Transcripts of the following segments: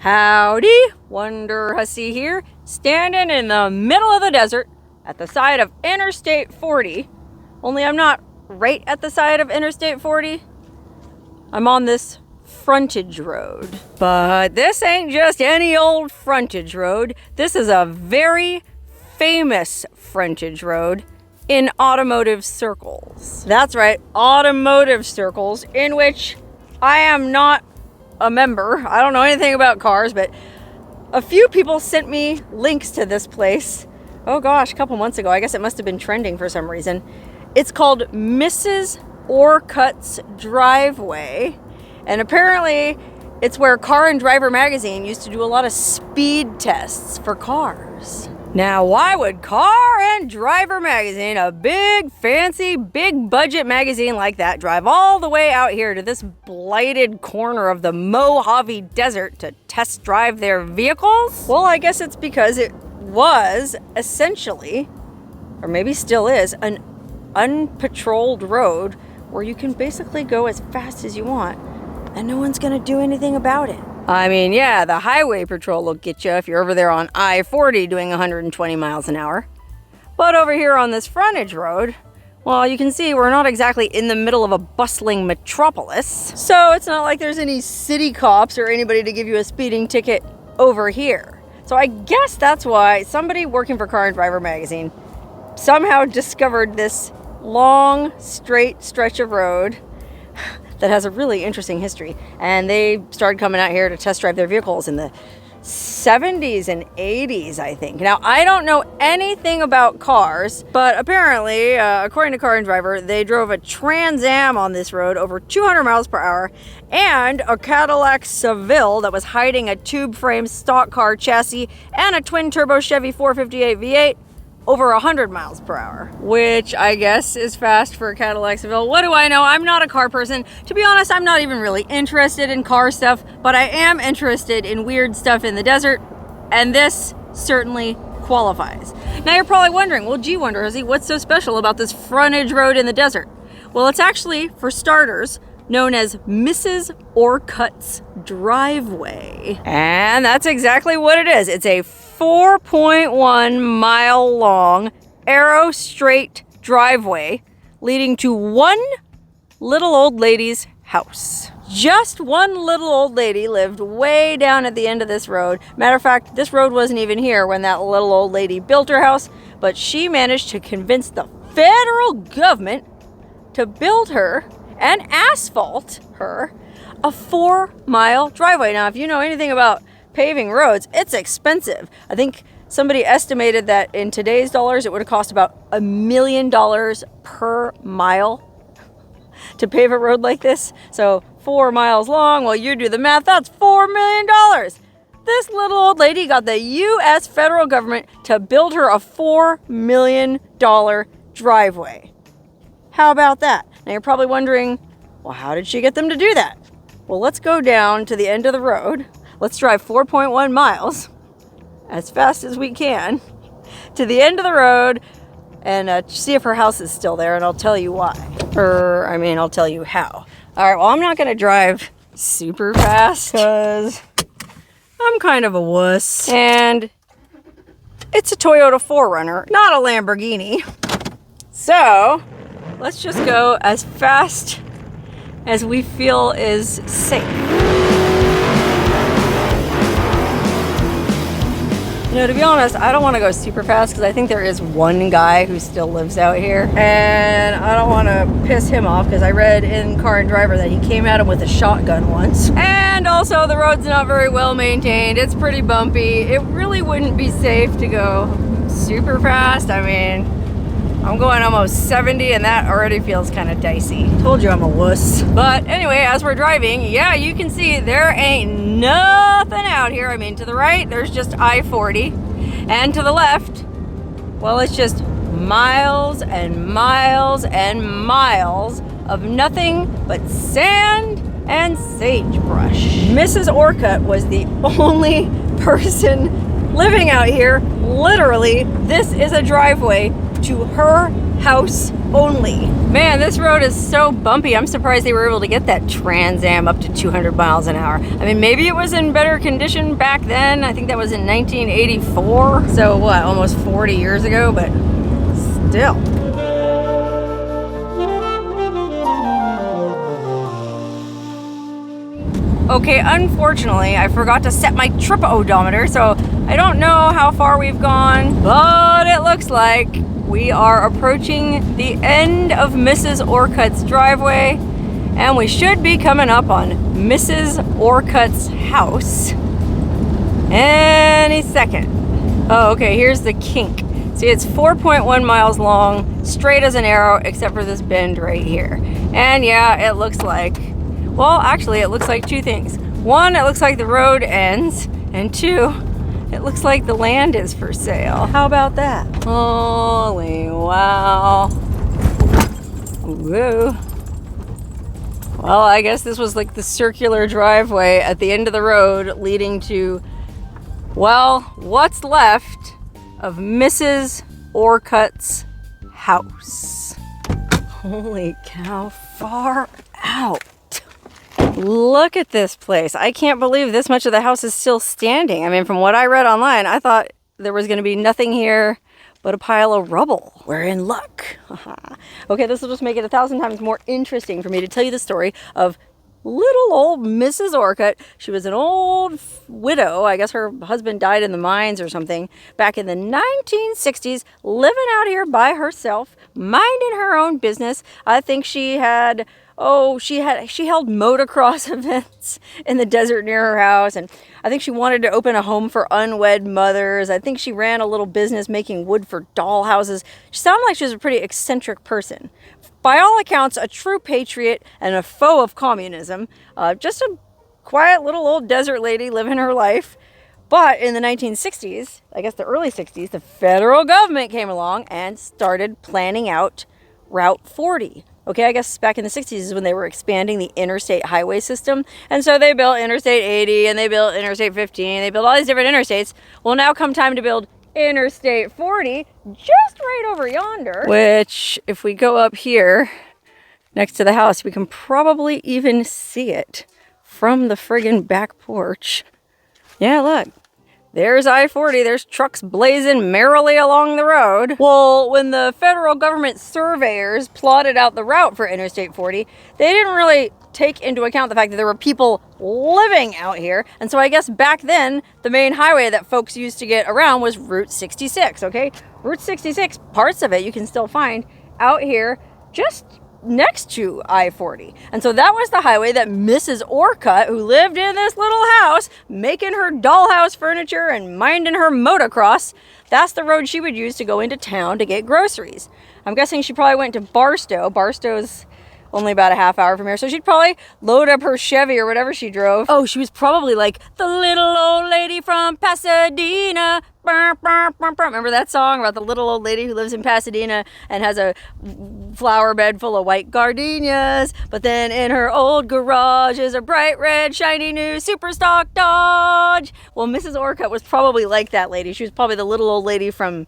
Howdy, Wonderhussy here, standing in the middle of the desert at the side of Interstate 40. Only I'm not right at the side of Interstate 40. I'm on this frontage road. But this ain't just any old frontage road. This is a very famous frontage road in automotive circles. That's right, automotive circles, in which I am not a member. I don't know anything about cars, but a few people sent me links to this place. Oh gosh, a couple months ago. I guess it must have been trending for some reason. It's called Mrs. Orcutt's Driveway. And apparently it's where Car and Driver magazine used to do a lot of speed tests for cars. Now, why would Car and Driver magazine, a big, fancy, big budget magazine like that, drive all the way out here to this blighted corner of the Mojave Desert to test drive their vehicles? Well, I guess it's because it was essentially, or maybe still is, an unpatrolled road where you can basically go as fast as you want and no one's gonna do anything about it. I mean, yeah, the highway patrol will get you if you're over there on I-40 doing 120 miles an hour. But over here on this frontage road, well, you can see we're not exactly in the middle of a bustling metropolis. So it's not like there's any city cops or anybody to give you a speeding ticket over here. So I guess that's why somebody working for Car and Driver magazine somehow discovered this long, straight stretch of road that has a really interesting history. And they started coming out here to test drive their vehicles in the 70s and 80s, I think. Now, I don't know anything about cars, but apparently, according to Car and Driver, they drove a Trans Am on this road over 200 miles per hour and a Cadillac Seville that was hiding a tube frame stock car chassis and a twin turbo Chevy 458 V8 over 100 miles per hour, which I guess is fast for a Cadillac Seville. What do I know? I'm not a car person. To be honest, I'm not even really interested in car stuff, but I am interested in weird stuff in the desert, and this certainly qualifies. Now you're probably wondering, well, gee, Wonderhussy, what's so special about this frontage road in the desert? Well, it's actually, for starters, known as Mrs. Orcutt's Driveway. And that's exactly what it is. It's a 4.1 mile long, arrow straight driveway leading to one little old lady's house. Just one little old lady lived way down at the end of this road. Matter of fact, this road wasn't even here when that little old lady built her house, but she managed to convince the federal government to build her and asphalt her a 4-mile driveway. Now, if you know anything about paving roads, it's expensive. I think somebody estimated that in today's dollars, it would have cost about $1 million per mile to pave a road like this. So 4 miles long, well, you do the math, that's $4 million. This little old lady got the U.S. federal government to build her a $4 million driveway. How about that? Now you're probably wondering, well, how did she get them to do that? Well, let's go down to the end of the road. Let's drive 4.1 miles as fast as we can to the end of the road and see if her house is still there, and I'll tell you why. I'll tell you how. All right, well, I'm not going to drive super fast because I'm kind of a wuss. And it's a Toyota 4Runner, not a Lamborghini. So let's just go as fast as we feel is safe. You know, to be honest, I don't want to go super fast because I think there is one guy who still lives out here. And I don't want to piss him off because I read in Car and Driver that he came at him with a shotgun once. And also the road's not very well maintained. It's pretty bumpy. It really wouldn't be safe to go super fast. I mean, I'm going almost 70 and that already feels kind of dicey. Told you I'm a wuss. But anyway, as we're driving, yeah, you can see there ain't nothing out here. I mean, to the right, there's just I-40. And to the left, well, it's just miles and miles and miles of nothing but sand and sagebrush. Mrs. Orcutt was the only person living out here. Literally, this is a driveway to her house only. Man, this road is so bumpy. I'm surprised they were able to get that Trans Am up to 200 miles an hour. I mean, maybe it was in better condition back then. I think that was in 1984. So what, almost 40 years ago, but still. Okay, unfortunately, I forgot to set my trip odometer, so I don't know how far we've gone, but it looks like we are approaching the end of Mrs. Orcutt's driveway, and we should be coming up on Mrs. Orcutt's house any second. Oh, okay, here's the kink. See, it's 4.1 miles long, straight as an arrow, except for this bend right here. And yeah, it looks like, well, actually, it looks like two things. One, it looks like the road ends, and two, it looks like the land is for sale. How about that? Holy wow. Whoa. Well, I guess this was like the circular driveway at the end of the road leading to, well, what's left of Mrs. Orcutt's house. Holy cow, far out. Look at this place. I can't believe this much of the house is still standing. I mean, from what I read online, I thought there was going to be nothing here but a pile of rubble. We're in luck. Okay, this will just make it 1,000 times more interesting for me to tell you the story of little old Mrs. Orcutt. She was an old widow. I guess her husband died in the mines or something back in the 1960s, living out here by herself, minding her own business. I think she had, she held motocross events in the desert near her house, and I think she wanted to open a home for unwed mothers. I think she ran a little business making wood for doll houses. She sounded like she was a pretty eccentric person. By all accounts, a true patriot and a foe of communism. Just a quiet little old desert lady living her life. But in the 1960s, I guess the early 60s, the federal government came along and started planning out Route 40. Okay, I guess back in the 60s is when they were expanding the interstate highway system. And so they built Interstate 80 and they built Interstate 15. They built all these different interstates. Well, now come time to build Interstate 40 just right over yonder. Which, if we go up here next to the house, we can probably even see it from the friggin' back porch. Yeah, look. There's I-40, there's trucks blazing merrily along the road. Well, when the federal government surveyors plotted out the route for Interstate 40, they didn't really take into account the fact that there were people living out here. And so I guess back then, the main highway that folks used to get around was Route 66, okay? Route 66, parts of it you can still find out here just next to I-40. And so that was the highway that Mrs. Orcutt, who lived in this little house, making her dollhouse furniture and minding her motocross, that's the road she would use to go into town to get groceries. I'm guessing she probably went to Barstow. Barstow's only about a half hour from here, so she'd probably load up her Chevy or whatever she drove. Oh, she was probably like the little old lady from Pasadena. Remember that song about the little old lady who lives in Pasadena and has a flower bed full of white gardenias, but then in her old garage is a bright red shiny new super stock Dodge. Well, Mrs. Orcutt was probably like that lady. She was probably the little old lady from,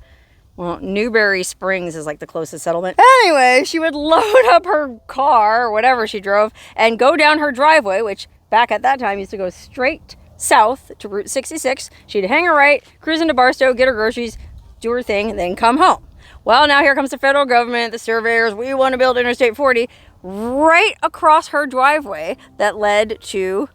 well, Newberry Springs is like the closest settlement. Anyway, she would load up her car or whatever she drove and go down her driveway, which back at that time used to go straight south to Route 66. She'd hang a right, cruise into Barstow, get her groceries, do her thing, and then come home. Well, now here comes the federal government, the surveyors. We want to build Interstate 40 right across her driveway that led to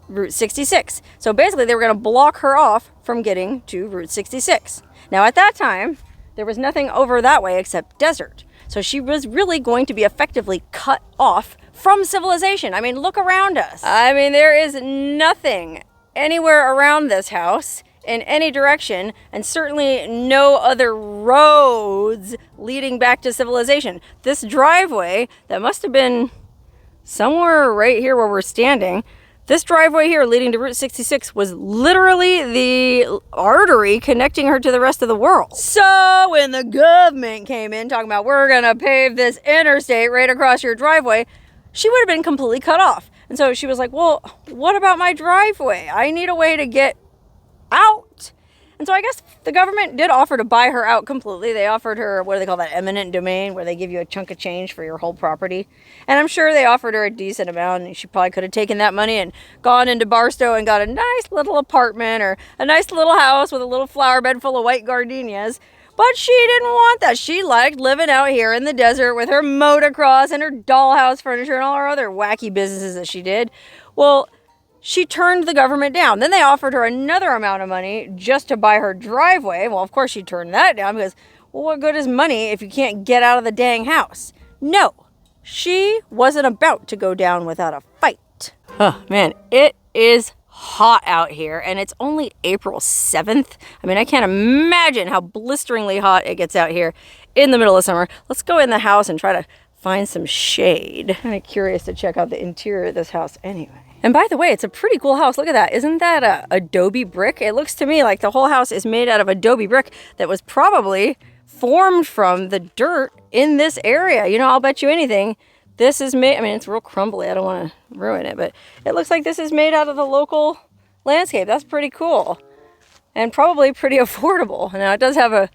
Route 66. So basically, they were going to block her off from getting to Route 66. Now, at that time, there was nothing over that way except desert. So she was really going to be effectively cut off from civilization. I mean, look around us. I mean, there is nothing anywhere around this house in any direction, and certainly no other roads leading back to civilization. This driveway that must have been somewhere right here where we're standing, this driveway here leading to Route 66 was literally the artery connecting her to the rest of the world. So when the government came in talking about, we're gonna pave this interstate right across your driveway, she would have been completely cut off. And so she was like, well, what about my driveway? I need a way to get out. And so I guess the government did offer to buy her out completely. They offered her, what do they call that, eminent domain, where they give you a chunk of change for your whole property. And I'm sure they offered her a decent amount, and she probably could have taken that money and gone into Barstow and got a nice little apartment or a nice little house with a little flower bed full of white gardenias. But she didn't want that. She liked living out here in the desert with her motocross and her dollhouse furniture and all her other wacky businesses that she did. Well, she turned the government down. Then they offered her another amount of money just to buy her driveway. Well, of course she turned that down because, well, what good is money if you can't get out of the dang house? No, she wasn't about to go down without a fight. Oh, man, it is hot out here, and it's only April 7th. I mean, I can't imagine how blisteringly hot it gets out here in the middle of summer. Let's go in the house and try to find some shade. I'm kind of curious to check out the interior of this house anyway. And by the way, it's a pretty cool house. Look at that. Isn't that a adobe brick? It looks to me like the whole house is made out of adobe brick that was probably formed from the dirt in this area. You know, I'll bet you anything. This is made, I mean, it's real crumbly. I don't want to ruin it, but it looks like this is made out of the local landscape. That's pretty cool. And probably pretty affordable. Now, it does have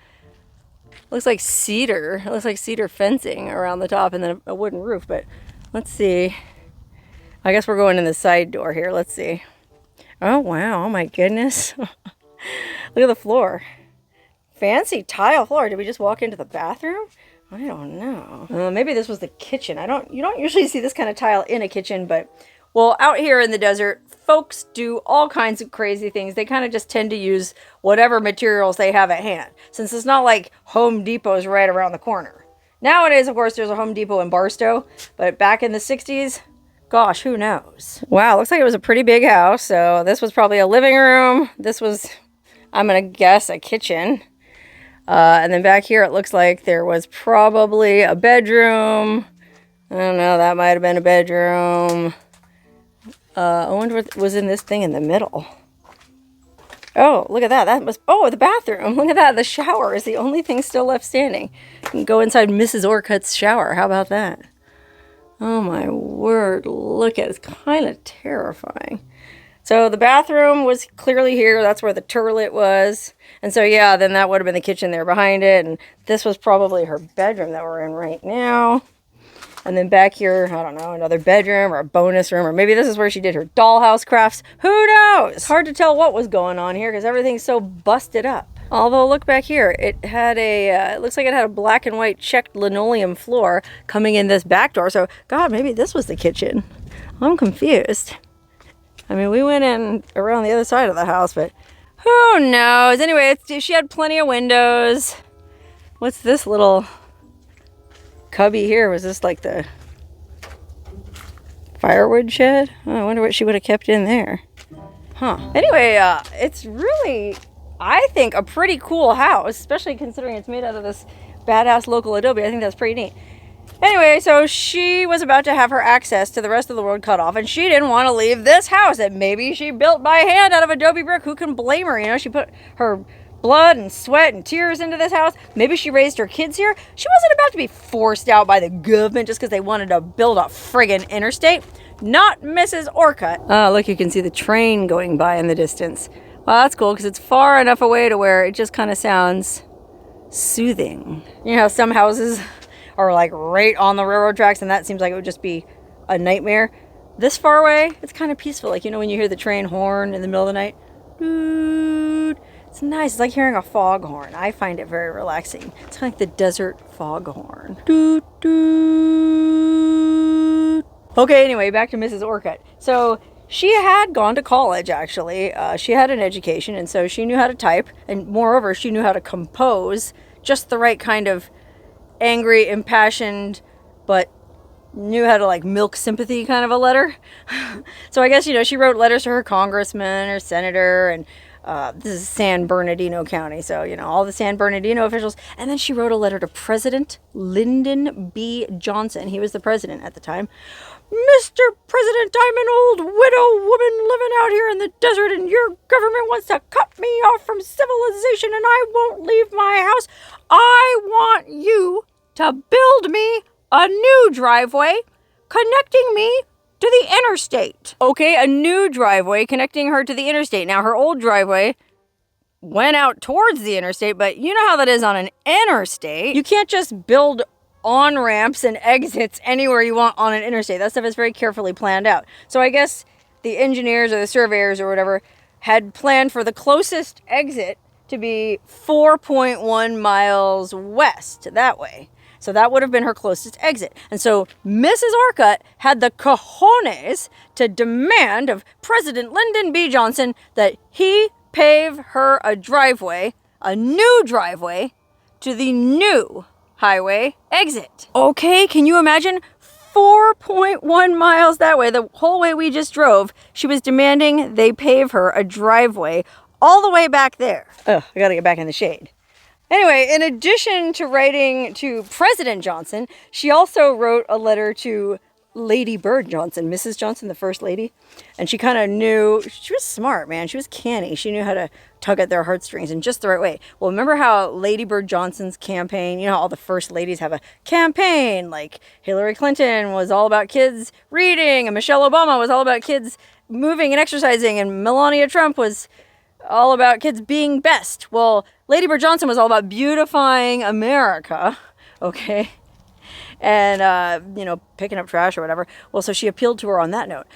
looks like cedar. It looks like cedar fencing around the top and then a wooden roof, but let's see. I guess we're going in the side door here. Let's see. Oh, wow. Oh, my goodness. Look at the floor. Fancy tile floor. Did we just walk into the bathroom? I don't know. Maybe this was the kitchen. You don't usually see this kind of tile in a kitchen, but, well, out here in the desert, folks do all kinds of crazy things. They kind of just tend to use whatever materials they have at hand, since it's not like Home Depot's right around the corner. Nowadays, of course, there's a Home Depot in Barstow, but back in the 60s, gosh, who knows? Wow, looks like it was a pretty big house. So this was probably a living room. This was, I'm going to guess, a kitchen. And then back here, it looks like there was probably a bedroom. I don't know, that might have been a bedroom. I wonder what was in this thing in the middle. Oh, look at that. That was, oh, the bathroom. Look at that. The shower is the only thing still left standing. You can go inside Mrs. Orcutt's shower. How about that? Oh my word, look at it. It's kind of terrifying. So the bathroom was clearly here. That's where the toilet was. And so, yeah, then that would have been the kitchen there behind it. And this was probably her bedroom that we're in right now. And then back here, I don't know, another bedroom or a bonus room. Or maybe this is where she did her dollhouse crafts. Who knows? It's hard to tell what was going on here because everything's so busted up. Although, look back here. It had it looks like it had a black and white checked linoleum floor coming in this back door. So, God, maybe this was the kitchen. I'm confused. I mean, we went in around the other side of the house, but who knows? Anyway, she had plenty of windows. What's this little cubby here? Was this like the firewood shed? Oh, I wonder what she would have kept in there. Huh. Anyway, it's really, I think, a pretty cool house, especially considering it's made out of this badass local adobe. I think that's pretty neat. Anyway, so she was about to have her access to the rest of the world cut off, and she didn't want to leave this house that maybe she built by hand out of adobe brick. Who can blame her? You know, she put her blood and sweat and tears into this house. Maybe she raised her kids here. She wasn't about to be forced out by the government just because they wanted to build a friggin' interstate. Not Mrs. Orcutt. Oh, look, you can see the train going by in the distance. Well, that's cool because it's far enough away to where it just kind of sounds soothing. You know how some houses are like right on the railroad tracks and that seems like it would just be a nightmare. This far away, it's kind of peaceful. Like, you know, when you hear the train horn in the middle of the night, dude, it's nice. It's like hearing a foghorn. I find it very relaxing. It's kind of like the desert foghorn. Doot, doot. Okay, anyway, back to Mrs. Orcutt. So she had gone to college, actually. She had an education, and so she knew how to type, and moreover, she knew how to compose just the right kind of angry, impassioned, but knew how to like milk sympathy kind of a letter. So I guess, you know, she wrote letters to her congressman or senator, and this is San Bernardino County, so, you know, all the San Bernardino officials. And then she wrote a letter to President Lyndon B. Johnson. He was the president at the time. Mr. President, I'm an old widow woman living out here in the desert, and your government wants to cut me off from civilization, and I won't leave my house. I want you to build me a new driveway connecting me to the interstate. Okay, a new driveway connecting her to the interstate. Now, her old driveway went out towards the interstate, but you know how that is on an interstate. You can't just build on-ramps and exits anywhere you want on an interstate. That stuff is very carefully planned out. So I guess the engineers or the surveyors or whatever had planned for the closest exit to be 4.1 miles west that way. So that would have been her closest exit. And so Mrs. Orcutt had the cojones to demand of President Lyndon B. Johnson that he pave her a driveway, a new driveway, to the new highway exit. Okay, can you imagine? 4.1 miles that way, the whole way we just drove, she was demanding they pave her a driveway all the way back there. Ugh, I gotta get back in the shade. Anyway, in addition to writing to President Johnson, she also wrote a letter to Lady Bird Johnson, Mrs. Johnson, the First Lady. And she kind of knew, she was smart, man. She was canny. She knew how to tug at their heartstrings in just the right way. Well, remember how Lady Bird Johnson's campaign, you know, all the first ladies have a campaign. Like Hillary Clinton was all about kids reading, and Michelle Obama was all about kids moving and exercising, and Melania Trump was all about kids being best. Well, Lady Bird Johnson was all about beautifying America, okay? And, you know, picking up trash or whatever. Well, so she appealed to her on that note.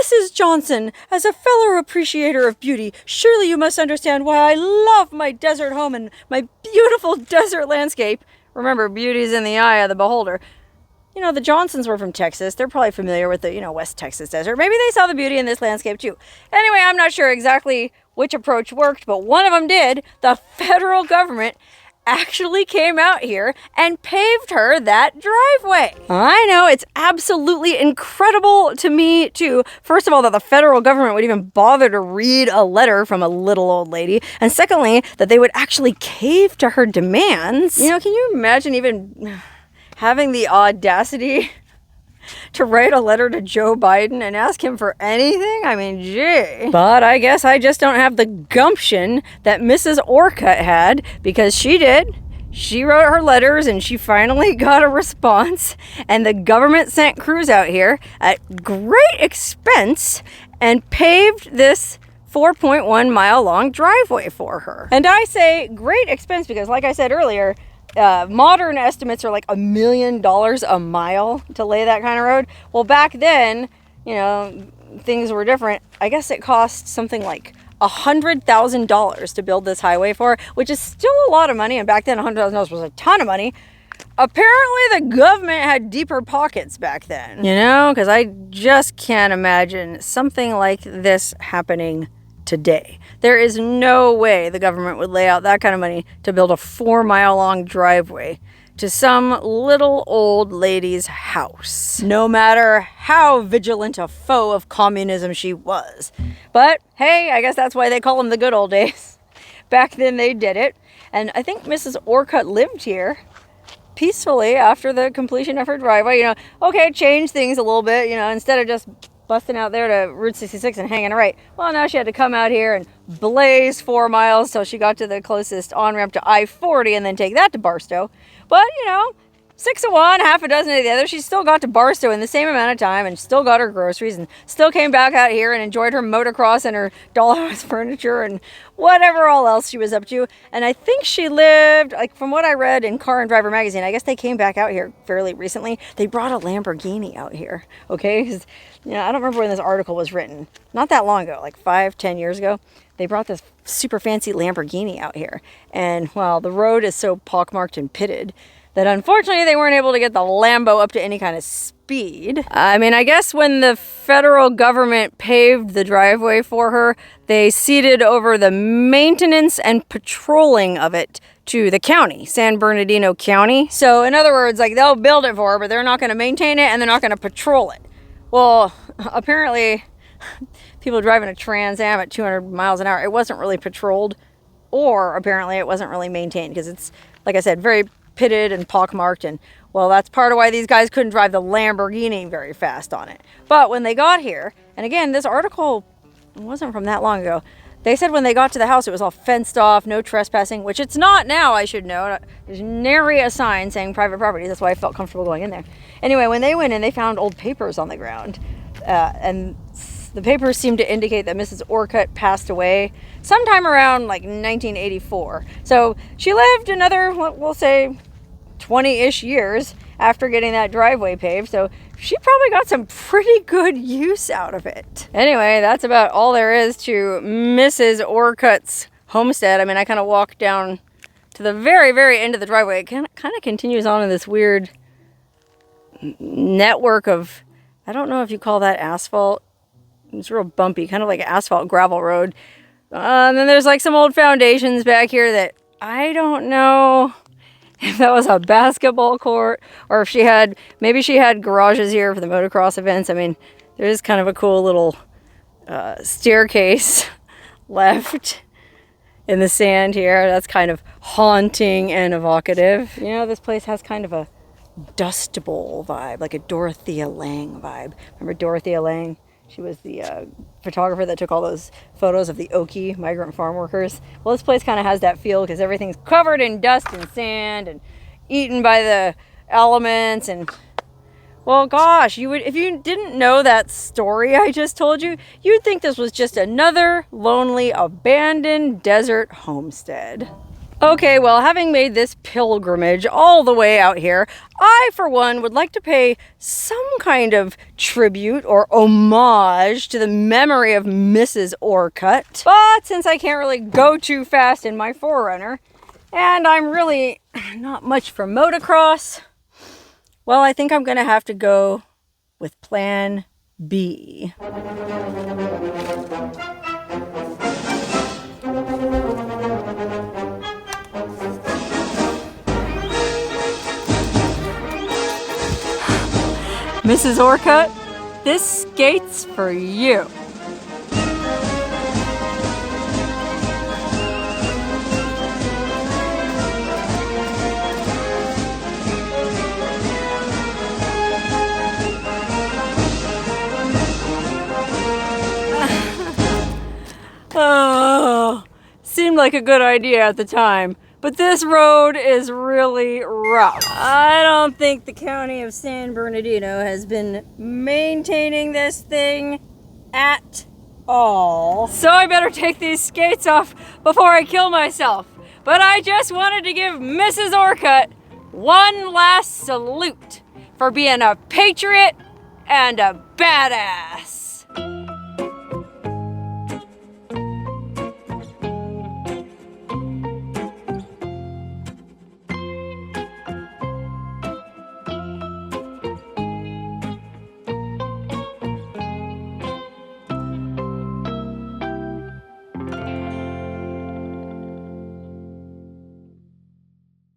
Mrs. Johnson, as a fellow appreciator of beauty, surely you must understand why I love my desert home and my beautiful desert landscape. Remember, beauty's in the eye of the beholder. You know, the Johnsons were from Texas. They're probably familiar with the, you know, West Texas desert. Maybe they saw the beauty in this landscape too. Anyway, I'm not sure exactly which approach worked, but one of them did. The federal government actually came out here and paved her that driveway. I know, it's absolutely incredible to me too. First of all, that the federal government would even bother to read a letter from a little old lady. And secondly, that they would actually cave to her demands. You know, can you imagine even having the audacity to write a letter to Joe Biden and ask him for anything? I mean, gee. But I guess I just don't have the gumption that Mrs. Orcutt had, because she did. She wrote her letters and she finally got a response, and the government sent crews out here at great expense and paved this 4.1 mile long driveway for her. And I say great expense because, like I said earlier, modern estimates are like $1 million a mile to lay that kind of road. Well, back then, you know, things were different. I guess it cost something like $100,000 to build this highway for, which is still a lot of money. And back then, $100,000 was a ton of money. Apparently, the government had deeper pockets back then, you know, because I just can't imagine something like this happening today. There is no way the government would lay out that kind of money to build a 4-mile long driveway to some little old lady's house, no matter how vigilant a foe of communism she was. But hey, I guess that's why they call them the good old days. Back then they did it. And I think Mrs. Orcutt lived here peacefully after the completion of her driveway. You know, okay, change things a little bit, you know, instead of just busting out there to Route 66 and hanging a right. Well, now she had to come out here and blaze 4 miles till she got to the closest on-ramp to I-40 and then take that to Barstow. But, you know, 6 of one, half a dozen of the other. She still got to Barstow in the same amount of time and still got her groceries and still came back out here and enjoyed her motocross and her dollhouse furniture and whatever all else she was up to. And I think she lived, like from what I read in Car and Driver magazine, I guess they came back out here fairly recently. They brought a Lamborghini out here, okay? 'Cause, you know, I don't remember when this article was written. Not that long ago, like 5-10 years ago. They brought this super fancy Lamborghini out here. And, well, the road is so pockmarked and pitted that unfortunately they weren't able to get the Lambo up to any kind of speed. I mean, I guess when the federal government paved the driveway for her, they ceded over the maintenance and patrolling of it to the county, San Bernardino County. So in other words, like, they'll build it for her, but they're not going to maintain it and they're not going to patrol it. Well, apparently people driving a Trans Am at 200 miles an hour, it wasn't really patrolled, or apparently it wasn't really maintained because it's, like I said, very pitted and pockmarked, and well, that's part of why these guys couldn't drive the Lamborghini very fast on it. But when they got here, and again, this article wasn't from that long ago, they said when they got to the house it was all fenced off, no trespassing, which it's not now, I should know. There's nary a sign saying private property. That's why I felt comfortable going in there. Anyway, when they went in, they found old papers on the ground, and The papers seem to indicate that Mrs. Orcutt passed away sometime around like 1984. So she lived another, we'll say, 20-ish years after getting that driveway paved. So she probably got some pretty good use out of it. Anyway, that's about all there is to Mrs. Orcutt's homestead. I mean, I kind of walked down to the very, very end of the driveway. It kind of continues on in this weird network of, I don't know if you call that asphalt. It's real bumpy, kind of like an asphalt gravel road. And then there's like some old foundations back here that I don't know if that was a basketball court or if maybe she had garages here for the motocross events. I mean, there is kind of a cool little staircase left in the sand here. That's kind of haunting and evocative. You know, this place has kind of a Dust Bowl vibe, like a Dorothea Lange vibe. Remember Dorothea Lange? She was the photographer that took all those photos of the Okie migrant farm workers. Well, this place kind of has that feel because everything's covered in dust and sand and eaten by the elements. And, well, gosh, if you didn't know that story I just told you, you'd think this was just another lonely, abandoned desert homestead. Okay, well, having made this pilgrimage all the way out here, I, for one, would like to pay some kind of tribute or homage to the memory of Mrs. Orcutt. But since I can't really go too fast in my 4Runner, and I'm really not much for motocross, well, I think I'm going to have to go with Plan B. Mrs. Orcutt, this skate's for you. Oh, seemed like a good idea at the time. But this road is really rough. I don't think the county of San Bernardino has been maintaining this thing at all. So I better take these skates off before I kill myself. But I just wanted to give Mrs. Orcutt one last salute for being a patriot and a badass.